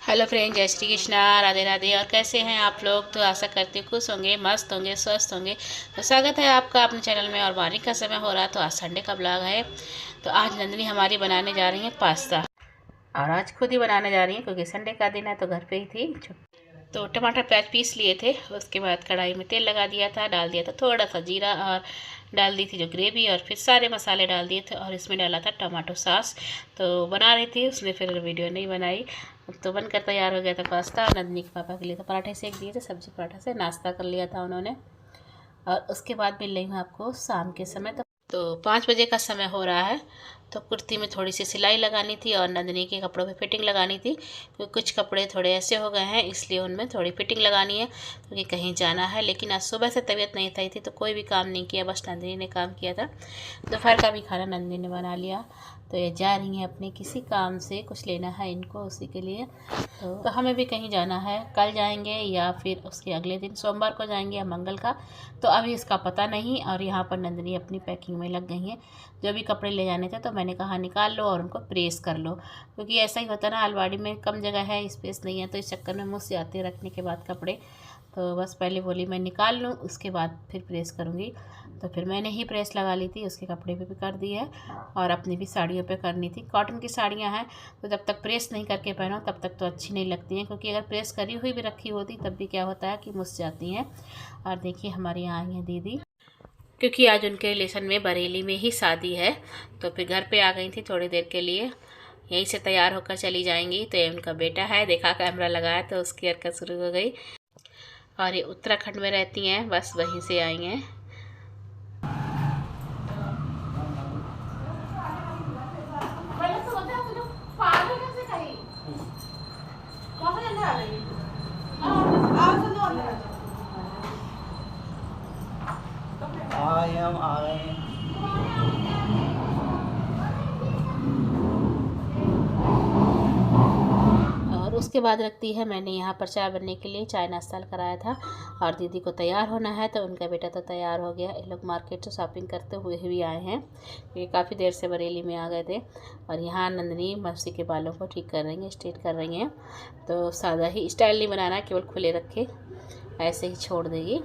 Hello friend, जय श्री कृष्णा, राधे राधे। और कैसे हैं आप लोग? तो आशा करती हूँ खुश होंगे, मस्त होंगे, स्वस्थ होंगे। तो स्वागत है आपका अपने चैनल में। और मॉर्निंग का समय हो रहा है, तो आज संडे का ब्लॉग है। तो आज नंदिनी हमारी बनाने जा रही है पास्ता, और आज खुद ही बनाने जा रही है क्योंकि संडे का दिन है, तो घर पे ही थी। तो टमाटर प्याज पीस लिए थे, उसके बाद कढ़ाई में तेल लगा दिया था, डाल दिया था थोड़ा सा जीरा, और डाल दी थी जो ग्रेवी, और फिर सारे मसाले डाल दिए थे, और इसमें डाला था टमाटो सॉस। तो बना रही थी, उसने फिर वीडियो नहीं बनाई। तो बनकर तैयार हो गया था पास्ता। और नंदिनी के पापा के लिए तो पराठे सेक दिए थे, सब्जी पराठा से नाश्ता कर लिया था उन्होंने। और उसके बाद मिल रही हूँ आपको शाम के समय। तो 5 बजे का समय हो रहा है। तो कुर्ती में थोड़ी सी सिलाई लगानी थी, और नंदिनी के कपड़ों पे फिटिंग लगानी थी, क्योंकि कुछ कपड़े थोड़े ऐसे हो गए हैं, इसलिए उनमें थोड़ी फिटिंग लगानी है, क्योंकि कहीं जाना है। लेकिन आज सुबह से तबीयत नहीं थी, तो कोई भी काम नहीं किया, बस नंदिनी ने काम किया था। दोपहर का भी खाना नंदिनी ने बना लिया। तो ये जा रही हैं अपने किसी काम से, कुछ लेना है इनको, उसी के लिए। तो हमें भी कहीं जाना है, कल जाएंगे या फिर उसके अगले दिन सोमवार को जाएंगे या मंगल का। तो अभी इसका पता नहीं। और यहाँ पर नंदिनी अपनी पैकिंग में लग गई हैं। जो भी कपड़े ले जाने थे, तो मैंने कहा निकाल लो और उनको प्रेस कर लो, क्योंकि ऐसा ही होता ना, अलमारी में कम जगह है, स्पेस नहीं है, तो इस चक्कर में मुझसे आते रखने के बाद कपड़े। तो बस पहले बोली मैं निकाल लूँ, उसके बाद फिर प्रेस करूँगी। तो फिर मैंने ही प्रेस लगा ली थी, उसके कपड़े पे भी कर दिए है, और अपनी भी साड़ियों पे करनी थी। कॉटन की साड़ियाँ हैं, तो जब तक प्रेस नहीं करके पहनो तब तक तो अच्छी नहीं लगती हैं, क्योंकि अगर प्रेस करी हुई भी रखी होती तब भी क्या होता है कि मुस जाती हैं। और देखिए हमारे यहाँ आई हैं दीदी, क्योंकि आज उनके रिलेशन में बरेली में ही शादी है। तो फिर घर पे आ गई थी थोड़ी देर के लिए, यहीं से तैयार होकर चली जाएंगी। तो ये उनका बेटा है, देखा कैमरा लगाया तो उसकी हरकत शुरू हो गई। और ये उत्तराखंड में रहती हैं, बस वहीं से आई हैं। हम आ रहे हैं। और उसके बाद रखती है मैंने यहाँ पर चाय बनने के लिए, चाय नाश्ता कराया था। और दीदी को तैयार होना है, तो उनका बेटा तो तैयार हो गया। ये लोग मार्केट से शॉपिंग करते हुए भी आए हैं, क्योंकि काफ़ी देर से बरेली में आ गए थे। और यहाँ नंदिनी मौसी के बालों को ठीक कर रही हैं, स्ट्रेट कर रही हैं। तो सादा ही स्टाइल नहीं बनाना, केवल खुले रखे, ऐसे ही छोड़ देगी।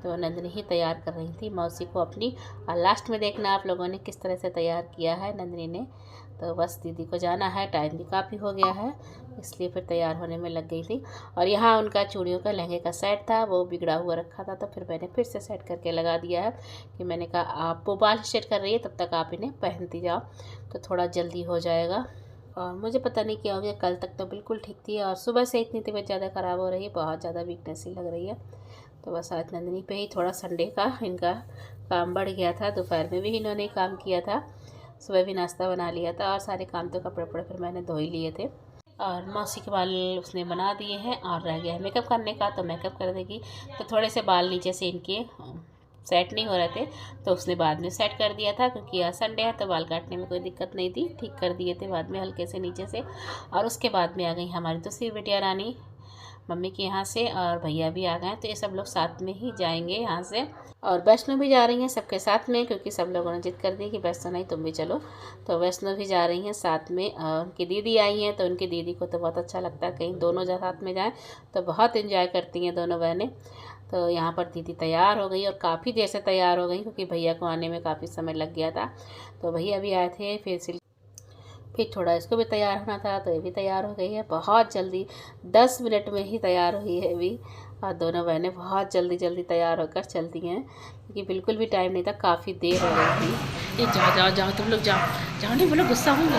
तो नंदिनी ही तैयार कर रही थी मौसी को अपनी। और लास्ट में देखना आप लोगों ने किस तरह से तैयार किया है नंदिनी ने। तो बस दीदी को जाना है, टाइम भी काफ़ी हो गया है, इसलिए फिर तैयार होने में लग गई थी। और यहाँ उनका चूड़ियों का लहंगे का सेट था, वो बिगड़ा हुआ रखा था, तो फिर मैंने फिर से सेट करके लगा दिया है। कि मैंने कहा आप वो बाल सेट कर रही है, तब तक आप इन्हें पहनती जाओ, तो थोड़ा जल्दी हो जाएगा। और मुझे पता नहीं क्या हो गया, कल तक तो बिल्कुल ठीक थी, और सुबह से इतनी तबीयत ज़्यादा ख़राब हो रही है, बहुत ज़्यादा वीकनेस ही लग रही है। तो बस आज नंदिनी पे ही थोड़ा संडे का इनका काम बढ़ गया था। दोपहर में भी इन्होंने काम किया था, सुबह भी नाश्ता बना लिया था, और सारे काम तो कपड़े वपड़े फिर मैंने धो ही लिए थे। और मौसी के बाल उसने बना दिए हैं, और रह गया है मेकअप करने का, तो मेकअप कर देगी। तो थोड़े से बाल नीचे से इनके सेट नहीं हो रहे थे, तो उसने बाद में सेट कर दिया था, क्योंकि आज संडे है तो बाल काटने में कोई दिक्कत नहीं थी, ठीक कर दिए थे बाद में हल्के से नीचे से। और उसके बाद में आ गई हमारी दूसरी बिटिया रानी मम्मी के यहाँ से, और भैया भी आ गए। तो ये सब लोग साथ में ही जाएंगे यहाँ से। और वैष्णो भी जा रही हैं सबके साथ में, क्योंकि सब लोगों ने जिद कर दी कि वैष्णो नहीं तुम भी चलो। तो वैष्णो भी जा रही हैं साथ में। उनकी दीदी आई हैं, तो उनकी दीदी को तो बहुत अच्छा लगता है कहीं दोनों साथ में जाएँ, तो बहुत इन्जॉय करती हैं दोनों बहनें। तो यहाँ पर दीदी तैयार हो गई, और काफ़ी देर से तैयार हो गई, क्योंकि भैया को आने में काफ़ी समय लग गया था। तो भैया भी आए थे, फिर थोड़ा इसको भी तैयार होना था, तो ये भी तैयार हो गई है बहुत जल्दी, 10 मिनट में ही तैयार हुई है अभी। और दोनों बहनें बहुत जल्दी जल्दी तैयार होकर चलती हैं, क्योंकि बिल्कुल भी टाइम नहीं था, काफ़ी देर हो गई थी। ये जाओ जाओ जाओ, तुम लोग जाओ जाओ, नहीं बोलो गुस्सा होंगे।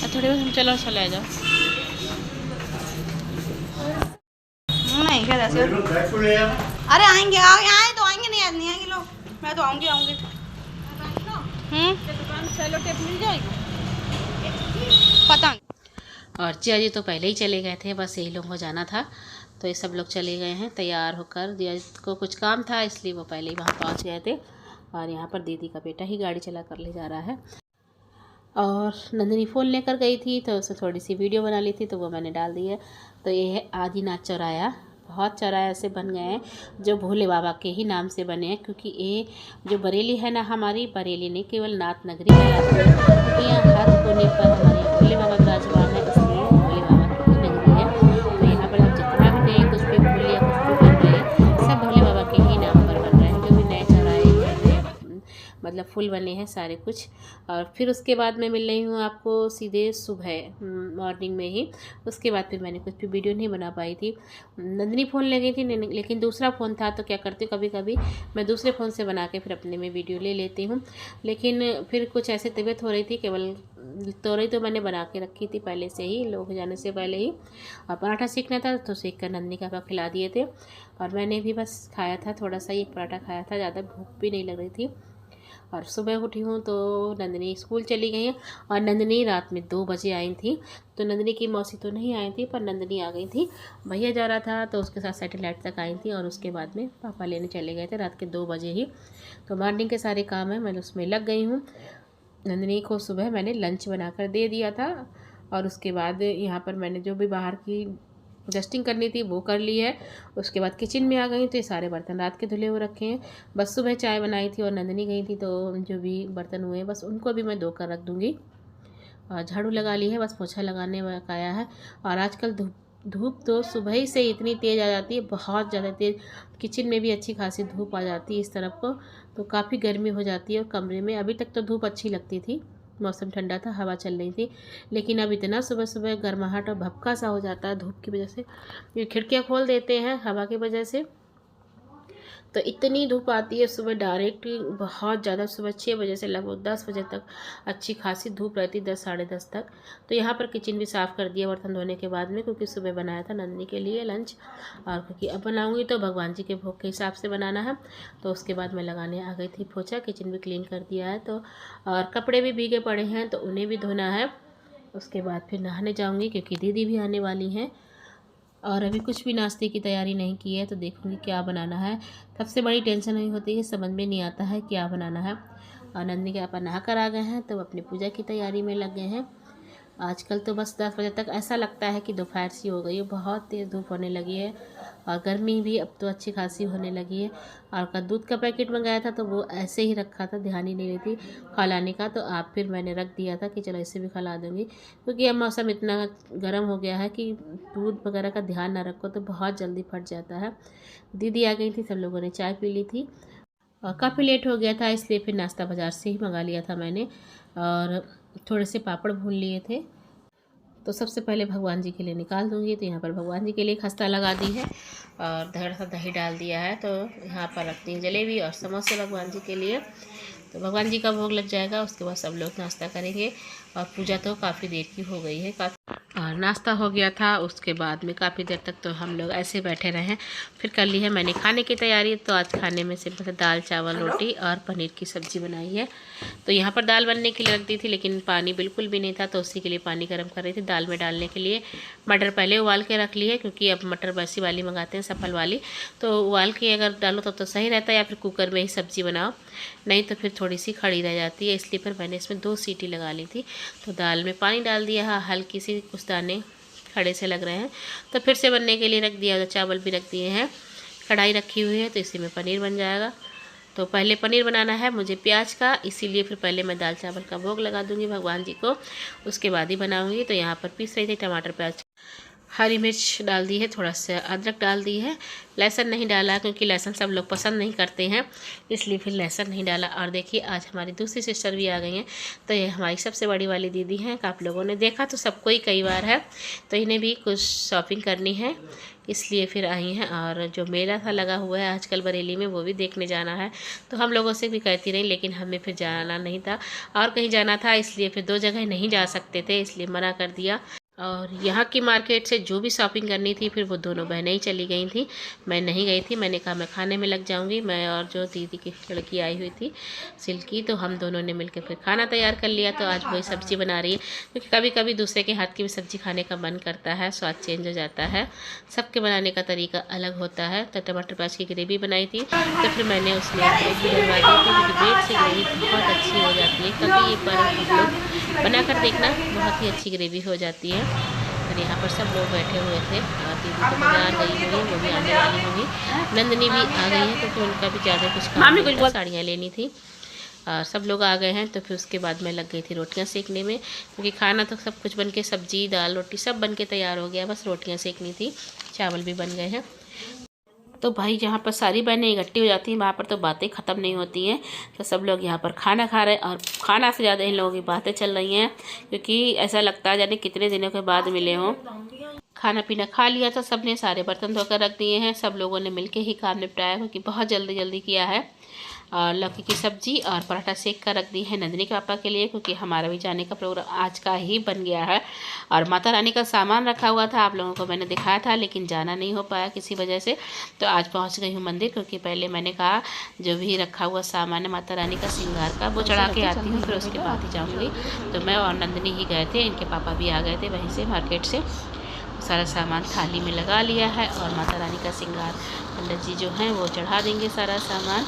थोड़ी बहुत हम चलो चले जाओ। नहीं क्या अरे आएंगे आए तो आएंगे, नहीं आज नहीं आएंगे लोग, मैं तो आऊंगी दुकान सेलो टेप मिल जाएगी पता नहीं। और जिया जी तो पहले ही चले गए थे, बस यही लोग हो जाना था। तो ये सब लोग चले गए हैं तैयार होकर, जिया को कुछ काम था इसलिए वो पहले ही वहाँ पहुँच गए थे। और यहाँ पर दीदी का बेटा ही गाड़ी चला कर ले जा रहा है। और नंदिनी फ़ोन लेकर गई थी, तो उससे थोड़ी सी वीडियो बना ली थी, तो वो मैंने डाल दी है। तो ये है आदि नाथ चौराया, बहुत चौराहे ऐसे बन गए हैं जो भोले बाबा के ही नाम से बने हैं, क्योंकि ये जो बरेली है ना, हमारी बरेली नहीं केवल नाथ नगरी कहलाती है, क्योंकि यहाँ हर कोने पर हमारे भोले बाबा विराजमान है, इसलिए भोले बाबा की ही नगरी है। तो यहाँ पर आप जितना भी नए कुछ भी फूल या कुछ भी बन रहे हैं, सब भोले बाबा के ही नाम पर बन रहे हैं। जो भी नए चौराहे मतलब फूल बने हैं सारे कुछ। और फिर उसके बाद मैं मिल रही हूँ आपको सीधे सुबह मॉर्निंग में ही। उसके बाद फिर मैंने कुछ भी वीडियो नहीं बना पाई थी। नंदिनी फ़ोन ले गई थी, लेकिन दूसरा फ़ोन था, तो क्या करती हूँ कभी कभी मैं दूसरे फ़ोन से बना के फिर अपने में वीडियो ले लेती हूँ। लेकिन फिर कुछ ऐसे तबीयत हो रही थी, केवल तोरई तो मैंने बना के रखी थी पहले से ही, लोग जाने से पहले ही। और पराठा सीखना था तो सीख कर नंदिनी का खिला दिए थे, और मैंने भी बस खाया था थोड़ा सा ही, एक पराठा खाया था, ज़्यादा भूख भी नहीं लग रही थी। और सुबह उठी हूँ तो नंदिनी स्कूल चली गई है, और नंदिनी रात में 2 बजे आई थी। तो नंदिनी की मौसी तो नहीं आई थी, पर नंदिनी आ गई थी। भैया जा रहा था तो उसके साथ सैटेलाइट तक आई थी, और उसके बाद में पापा लेने चले गए थे रात के 2 बजे ही। तो मॉर्निंग के सारे काम हैं, मैं उसमें लग गई हूँ। नंदिनी को सुबह मैंने लंच बनाकर दे दिया था, और उसके बाद यहाँ पर मैंने जो भी बाहर की डस्टिंग करनी थी वो कर ली है। उसके बाद किचन में आ गई, तो ये सारे बर्तन रात के धुले हुए रखे हैं। बस सुबह चाय बनाई थी और नंदिनी गई थी, तो जो भी बर्तन हुए बस उनको भी मैं धो कर रख दूँगी। और झाड़ू लगा ली है, बस पोछा लगाने का आया है। और आजकल धूप तो सुबह ही से इतनी तेज़ आ जाती है, बहुत ज़्यादा तेज़। किचन में भी अच्छी खासी धूप आ जाती है इस तरफ को, तो काफ़ी गर्मी हो जाती है। और कमरे में अभी तक तो धूप अच्छी लगती थी, मौसम ठंडा था, हवा चल रही थी, लेकिन अब इतना सुबह सुबह गर्माहट और भभका सा हो जाता है धूप की वजह से। ये खिड़कियाँ खोल देते हैं हवा की वजह से, तो इतनी धूप आती है सुबह डायरेक्ट, बहुत ज़्यादा। सुबह 6 बजे से लगभग 10 बजे तक अच्छी खासी धूप रहती, 10 साढ़े 10 तक। तो यहाँ पर किचन भी साफ़ कर दिया बर्तन धोने के बाद में, क्योंकि सुबह बनाया था नंदिनी के लिए लंच, और क्योंकि अब बनाऊँगी तो भगवान जी के भोग के हिसाब से बनाना है। तो उसके बाद मैं लगाने आ गई थी पोछा, किचन भी क्लीन कर दिया है। तो और कपड़े भी भीगे पड़े हैं, तो उन्हें भी धोना है। उसके बाद फिर नहाने जाऊँगी, क्योंकि दीदी भी आने वाली हैं। और अभी कुछ भी नाश्ते की तैयारी नहीं की है, तो देखूँगी क्या बनाना है। सबसे बड़ी टेंशन वही होती है, समझ में नहीं आता है क्या बनाना है। और नंदिनी के पापा नहा कर आ गए हैं, तो अपनी पूजा की तैयारी में लग गए हैं। आजकल तो बस 10 बजे तक ऐसा लगता है कि दोपहर सी हो गई है, बहुत तेज़ धूप होने लगी है, और गर्मी भी अब तो अच्छी खासी होने लगी है। और का दूध का पैकेट मंगाया था, तो वो ऐसे ही रखा था, ध्यान ही नहीं रही थी खौलाने का, तो आप फिर मैंने रख दिया था कि चलो इसे भी खौला दूँगी, क्योंकि अब मौसम इतना गर्म हो गया है कि दूध वगैरह का ध्यान ना रखो तो बहुत जल्दी फट जाता है। दीदी आ गई थी, सब लोगों ने चाय पी ली थी, और काफ़ी लेट हो गया था, इसलिए फिर नाश्ता बाज़ार से ही मंगा लिया था मैंने, और थोड़े से पापड़ भून लिए थे। तो सबसे पहले भगवान जी के लिए निकाल दूंगी। तो यहाँ पर भगवान जी के लिए खस्ता लगा दी है, और थोड़ा सा दही डाल दिया है। तो यहाँ पर रखती हूँ जलेबी और समोसे भगवान जी के लिए। तो भगवान जी का भोग लग जाएगा, उसके बाद सब लोग नाश्ता करेंगे। और पूजा तो काफ़ी देर की हो गई है, और नाश्ता हो गया था। उसके बाद में काफ़ी देर तक तो हम लोग ऐसे बैठे रहे। फिर कर ली है मैंने खाने की तैयारी। तो आज खाने में सिर्फ दाल चावल रोटी और पनीर की सब्ज़ी बनाई है। तो यहाँ पर दाल बनने के लिए रख दी थी, लेकिन पानी बिल्कुल भी नहीं था, तो उसी के लिए पानी गर्म कर रही थी दाल में डालने के लिए। मटर पहले उबाल के रख ली है, क्योंकि अब मटर वैसी वाली मंगाते हैं, सफल वाली। तो उबाल के अगर डालो तो सही रहता है, या फिर कुकर में ही सब्ज़ी बनाओ, नहीं तो फिर थोड़ी सी खड़ी रह जाती है। इसलिए फिर मैंने इसमें 2 सीटी लगा ली थी। तो दाल में पानी डाल दिया है, हल्की सी कुछ दाने खड़े से लग रहे हैं, तो फिर से बनने के लिए रख दिया। तो चावल भी रख दिए हैं, कढ़ाई रखी हुई है, तो इसी में पनीर बन जाएगा। तो पहले पनीर बनाना है मुझे प्याज का, इसीलिए फिर पहले मैं दाल चावल का भोग लगा दूंगी भगवान जी को, उसके बाद ही बनाऊंगी। तो यहाँ पर पीस रही थी टमाटर प्याज, हरी मिर्च डाल दी है, थोड़ा सा अदरक डाल दी है, लहसुन नहीं डाला क्योंकि लहसुन सब लोग पसंद नहीं करते हैं, इसलिए फिर लहसुन नहीं डाला। और देखिए आज हमारी दूसरी सिस्टर भी आ गई हैं। तो ये हमारी सबसे बड़ी वाली दीदी हैं, आप लोगों ने देखा तो सबको ही कई बार है। तो इन्हें भी कुछ शॉपिंग करनी है, इसलिए फिर आई हैं। और जो मेला था लगा हुआ है आजकल बरेली में, वो भी देखने जाना है। तो हम लोगों से भी कहती रही, लेकिन हमें फिर जाना नहीं था और कहीं जाना था, इसलिए फिर 2 जगह नहीं जा सकते थे, इसलिए मना कर दिया। और यहाँ की मार्केट से जो भी शॉपिंग करनी थी फिर वो दोनों बहनें ही चली गई थी, मैं नहीं गई थी। मैंने कहा मैं खाने में लग जाऊँगी, मैं और जो दीदी की लड़की आई हुई थी सिल्की, तो हम दोनों ने मिलकर फिर खाना तैयार कर लिया। तो आज वही सब्ज़ी बना रही है, क्योंकि कभी कभी दूसरे के हाथ की भी सब्ज़ी खाने का मन करता है, स्वाद चेंज हो जाता है, सबके बनाने का तरीका अलग होता है। तो टमाटर प्याज की ग्रेवी बनाई थी, तो फिर मैंने उसमें ग्रेवी डलवा दी थी, क्योंकि ब्रेड से ग्रेवी बहुत अच्छी हो जाती है। कभी एक बार आप लोग बना कर देखना, बहुत ही अच्छी ग्रेवी हो जाती है। फिर यहाँ पर सब लोग बैठे हुए थे और दीदी तो बाजार गई हुई, वो भी आने वाली होगी। नंदनी भी आ गई है क्योंकि उनका भी ज़्यादा कुछ काम नहीं था, साड़ियाँ लेनी थी और सब लोग आ गए हैं। तो फिर उसके बाद मैं लग गई थी रोटियां सेकने में, क्योंकि खाना तो सब कुछ बन के, सब्जी दाल रोटी सब बन के तैयार हो गया, बस रोटियां सेकनी थी। चावल भी बन गए हैं। तो भाई जहाँ पर सारी बहनें इकट्ठी हो जाती हैं वहाँ पर तो बातें ख़त्म नहीं होती हैं। तो सब लोग यहाँ पर खाना खा रहे हैं और खाना से ज़्यादा इन लोगों की बातें चल रही हैं, क्योंकि ऐसा लगता है जाने कितने दिनों के बाद मिले हों। खाना पीना खा लिया था सबने, सारे बर्तन धोकर रख दिए हैं। सब लोगों ने मिलके ही काम निपटाया, क्योंकि बहुत जल्दी जल्दी किया है। और लौकी की सब्जी और पराठा सेक कर रख दी है नंदिनी के पापा के लिए, क्योंकि हमारा भी जाने का प्रोग्राम आज का ही बन गया है। और माता रानी का सामान रखा हुआ था, आप लोगों को मैंने दिखाया था, लेकिन जाना नहीं हो पाया किसी वजह से। तो आज पहुंच गई हूँ मंदिर, क्योंकि पहले मैंने कहा जो भी रखा हुआ सामान है माता रानी का श्रृंगार का, वो चढ़ा के आती हूँ, फिर उसके बाद ही जाऊँगी। तो मैं और नंदिनी ही गए थे, इनके पापा भी आ गए थे वहीं से मार्केट से। सारा सामान थाली में लगा लिया है और माता रानी का श्रृंगार पंडित जी जो हैं वो चढ़ा देंगे सारा सामान।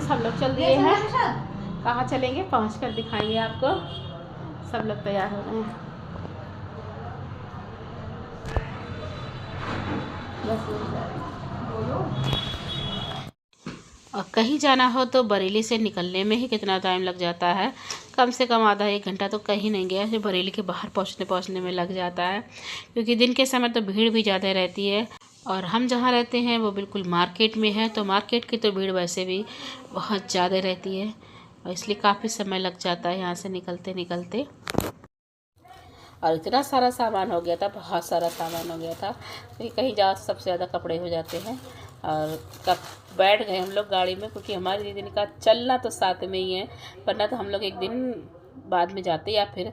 हम लोग चल दिए हैं। कहाँ चलेंगे, पहुँच कर दिखाएंगे आपको। सब लोग तैयार हो रहे हैं। और कहीं जाना हो तो बरेली से निकलने में ही कितना टाइम लग जाता है, कम से कम आधा एक घंटा तो कहीं नहीं गया, फिर बरेली के बाहर पहुंचने में लग जाता है, क्योंकि दिन के समय तो भीड़ भी ज़्यादा रहती है। और हम जहाँ रहते हैं वो बिल्कुल मार्केट में है, तो मार्केट की तो भीड़ वैसे भी बहुत ज़्यादा रहती है, और इसलिए काफ़ी समय लग जाता है यहाँ से निकलते निकलते। और इतना सारा सामान हो गया था, बहुत सारा सामान हो गया था, क्योंकि कहीं जाओ तो सबसे ज़्यादा कपड़े हो जाते हैं। और कब बैठ गए हम लोग गाड़ी में, क्योंकि हमारी दीदी ने कहा चलना तो साथ में ही है, वरना तो हम लोग एक दिन बाद में जाते या फिर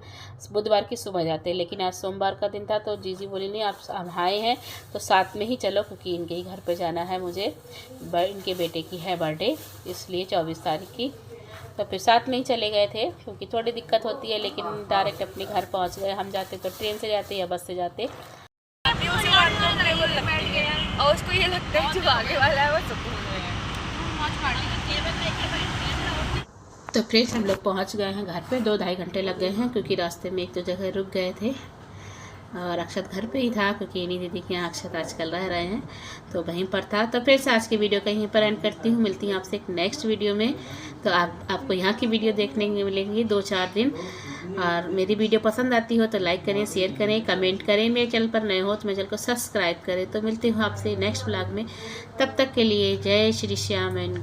बुधवार की सुबह जाते। लेकिन आज सोमवार का दिन था, तो जीजी बोली नहीं आप हम आए हैं तो साथ में ही चलो, क्योंकि इनके ही घर पे जाना है मुझे, इनके बेटे की है बर्थडे, इसलिए 24 तारीख की। तो फिर साथ में ही चले गए थे, क्योंकि थोड़ी दिक्कत होती है, लेकिन डायरेक्ट अपने घर पहुंच गए। हम जाते तो ट्रेन से जाते या बस से जाते। और उसको ये लगता है जो आगे वाला है वो सुकून में है। तो फ्रेंड्स हम लोग पहुंच गए हैं घर पे, 2-2.5 घंटे लग गए हैं, क्योंकि रास्ते में एक तो जगह रुक गए थे। और अक्षत घर पे ही था, क्योंकि इन्हीं दीदी के यहाँ अक्षत आजकल रह रहे हैं, तो वहीं पर था। तो फ्रेंड्स आज की वीडियो कहीं पर एंड करती हूँ, मिलती हूँ आपसे एक नेक्स्ट वीडियो में। तो आपको यहाँ की वीडियो देखने को मिलेंगी 2-4 दिन। और मेरी वीडियो पसंद आती हो तो लाइक करें, शेयर करें, कमेंट करें। मेरे चैनल पर नए हो तो मेरे चैनल को सब्सक्राइब करें। तो मिलती हूँ आपसे नेक्स्ट व्लॉग में, तब तक के लिए जय श्री श्याम एंड